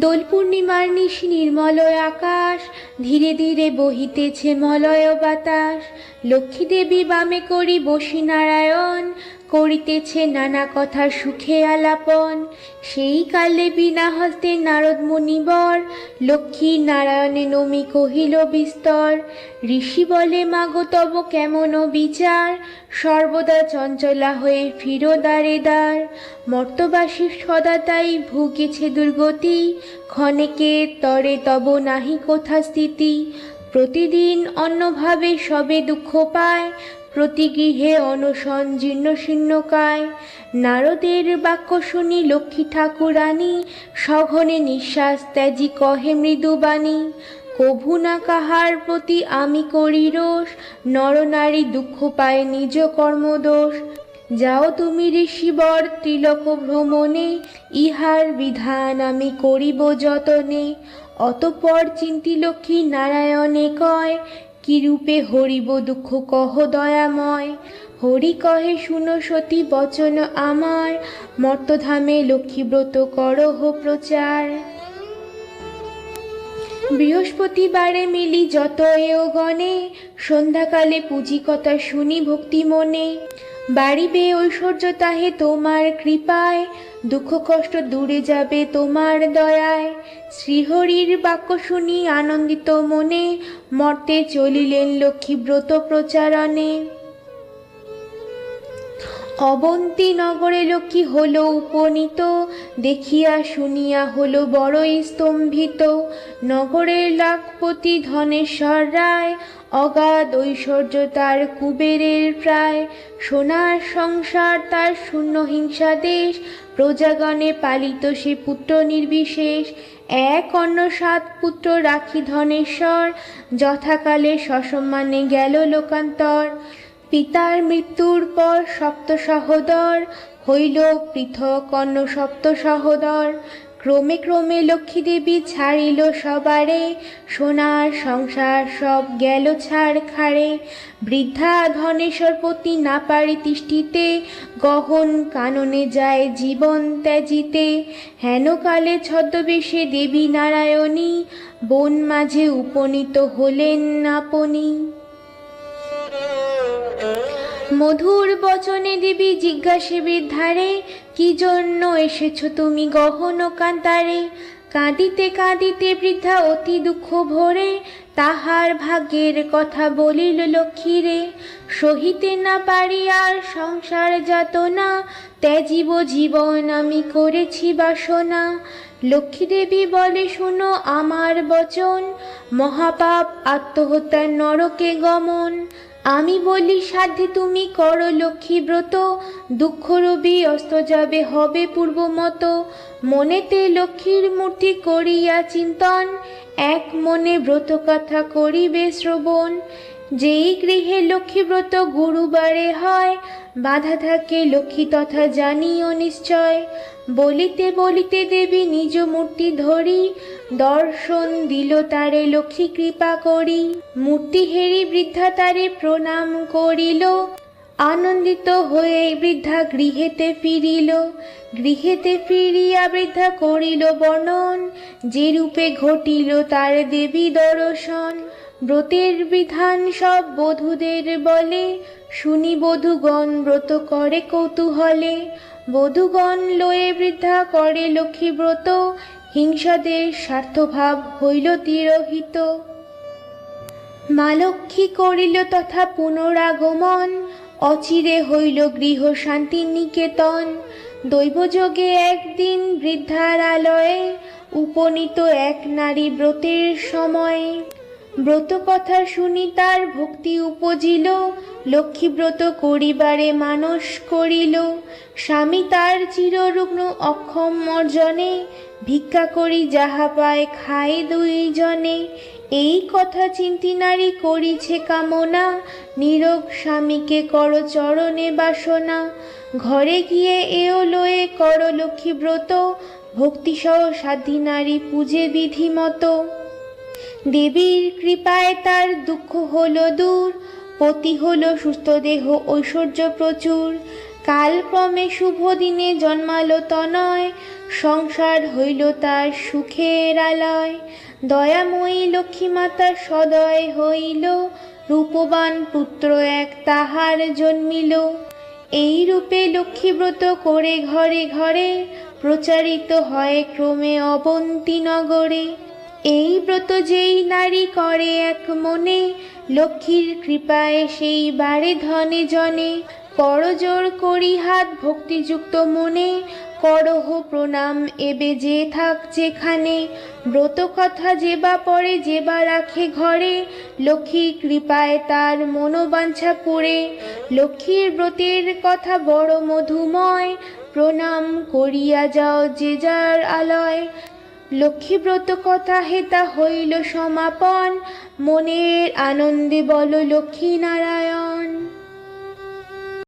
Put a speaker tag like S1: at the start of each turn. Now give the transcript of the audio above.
S1: দোল পূর্ণিমার নিশি নির্মলয় আকাশ, ধীরে ধীরে বহিতেছে মলয় বাতাস। লক্ষ্মী দেবী বামে করি বসি নারায়ণ, করিতেছে নানা কথা সুখে আলাপন। সেই কালে বিনা হস্তে নারদ মুনিবর, লক্ষ্মী নারায়ণে নমি কহিল বিস্তর। ঋষি বলে মাগো তব কেমন বিচার, সর্বদা চঞ্চলা হয়ে ফিরো দ্বারে দ্বার। মর্তবাসী সদা তাই ভুগেছে দুর্গতি, ক্ষণেকে তরে তব নাহি কোথা স্থিতি। প্রতিদিন অন্যভাবে সবে দুঃখ পায়, প্রতি গৃহে অনশন জীর্ণ শীর্ণকায়। নারদের বাক্য শুনি লক্ষ্মী ঠাকুরানী, সঘনে নিঃশ্বাস ত্যাজি কহে মৃদুবাণী। কভু না কাহার প্রতি আমি করি রোষ, নরনারী দুঃখ পায় নিজ কর্মদোষ। যাও তুমি ঋষিবর ত্রিলোক ভ্রমণে, ইহার বিধান আমি করিব যতনে। অতঃপর চিন্তি লক্ষ্মী নারায়ণে কয়, কিরূপে হরিব দুঃখ কহ দয়াময়। হরি কহে শুনো সতী বচন আমার, মর্তধামে লক্ষ্মীব্রত করহ প্রচার। বৃহস্পতিবারে মিলি যত এও গণে, সন্ধ্যাকালে পুঁজি কথা শুনি ভক্তি মনে। বাড়িবে ঐশ্বর্য তাহে তোমার কৃপায়, দুঃখ কষ্ট দূরে যাবে তোমার দয়ায়। শ্রীহরির বাক্য শুনি আনন্দিত মনে, মর্তে চলিলেন লক্ষ্মীব্রত প্রচারণে। অবন্তী নগরে লক্ষ্মী হল উপনীত, দেখিয়া শুনিয়া হল বড়ই স্তম্ভিত। নগরের লাখপতি ধনেশ্বর রায়, অগাধ ঐশ্বর্য তার কুবেরের প্রায়। সোনার সংসার তার শূন্য হিংসা দেশ, প্রজাগণে পালিত সে পুত্র নির্বিশেষ। এক অন্য 7 পুত্র রাখি ধনেশ্বর, যথাকালে সসম্মানে গেল লোকান্তর। পিতার মৃত্যুর পর 7 সহোদর, হইল পৃথক অন্য 7 সহোদর। ক্রমে ক্রমে লক্ষ্মী দেবী ছাড়িল সবারে, সোনার সংসার সব গেল ছাড়খাড়ে। বৃদ্ধা ধনেশ্বরপতি না পারি তিষ্ঠিতে, গহন কাননে যায় জীবন ত্যাজিতে। হেনকালে ছদ্মবেশে দেবী নারায়ণী, বন মাঝে উপনীত হলেন আপনি। মধুর বচনে দেবী জিজ্ঞাসে বৃদ্ধারে, কি জন্য এসেছ তুমি গহন কান্তারে। কাঁদিতে কাঁদিতে বৃদ্ধা অতি দুঃখ ভরে, তাহার ভাগ্যের কথা বলিল লক্ষ্মীরে। সহিতে না পারি আর সংসার যাতনা, ত্যাজিব জীবন আমি করেছি বাসনা। লক্ষ্মী দেবী বলে শুনো আমার বচন, মহাপাপ আত্মহত্যার নরকে গমন। আমি বলি সাধ্যে তুমি করো লক্ষ্মীব্রত, দুঃখ রবি অস্ত যাবে হবে পূর্বমত। মনেতে লক্ষ্মীর মূর্তি করিয়া চিন্তন, এক মনে ব্রত কথা করিবে শ্রবণ। যেই গৃহে লক্ষ্মীব্রত গুরুবারে হয়, বাধা থাকে লক্ষ্মী তথা জানিও নিশ্চয়। বলিতে বলিতে দেবী নিজ মূর্তি ধরি, দর্শন দিল তারে লক্ষ্মী কৃপা করি। মূর্তি হেরি বৃদ্ধা তারে প্রণাম করিল, আনন্দিত হয়ে বৃদ্ধা গৃহেতে ফিরিল। গৃহেতে ফিরিয়া বৃদ্ধা করিল বর্ণন, যে রূপে ঘটিল তার দেবী দর্শন। ব্রতের বিধান সব বধূদের বলে, শুনি বধূগণ ব্রত করে কৌতূহলে। বধূগণ লয়ে বৃদ্ধা করে লক্ষ্মী ব্রত, হিংসাদের স্বার্থভাব হইল তিরোহিত। মা লক্ষ্মী করিল তথা পুনরাগমন, অচিরে হইল গৃহ শান্তি নিকেতন। দৈবযোগে একদিন বৃদ্ধার আলয়ে, উপনীত এক নারী ব্রতের সময়ে। ব্রত কথা শুনি তার ভক্তি উপজিল, লক্ষ্মীব্রত করিবারে মানস করিল। স্বামী তার চিররুগ্ন অক্ষম অর্জনে, ভিক্ষা করি যাহা পায় খায় দুইজনে। এই কথা চিন্তি নারী করিছে কামনা, নীরব স্বামীকে কর চরণে বাসনা। ঘরে গিয়ে এও লয়ে কর লক্ষ্মীব্রত, ভক্তিসহ সাধ্যী নারী পূজে বিধিমতো। দেবীর কৃপায় তার দুঃখ হলো দূর, পতি হলো সুস্থ দেহ ঐশ্বর্য প্রচুর। কালক্রমে শুভ দিনে জন্মালো তনয়, সংসার হইল তার সুখের আলয়। দয়াময়ী লক্ষ্মী মাতার সদয় হইল, রূপবান পুত্র এক তাহার জন্মিল। এই রূপে লক্ষ্মীব্রত করে ঘরে ঘরে, প্রচারিত হয় ক্রমে অবন্তী নগরে। এই ব্রত যেই নারী করে এক মনে, লক্ষ্মীর কৃপায় সেই বাড়ে ধনে জনে। করজোড় করি হাত ভক্তিযুক্ত মনে, করহ প্রণাম এবে যে থাক যেখানে। ব্রত কথা যেবা পড়ে যেবা রাখে ঘরে, লক্ষ্মী কৃপায় তার মনোবাঞ্ছা পুরে। লক্ষ্মীর ব্রতের কথা বড় মধুময়, প্রণাম করিয়া যাও যে যার আলয়। লক্ষ্মীব্রত কথা হেতা হইল সমাপন, মনের আনন্দে বল লক্ষ্মী নারায়ণ।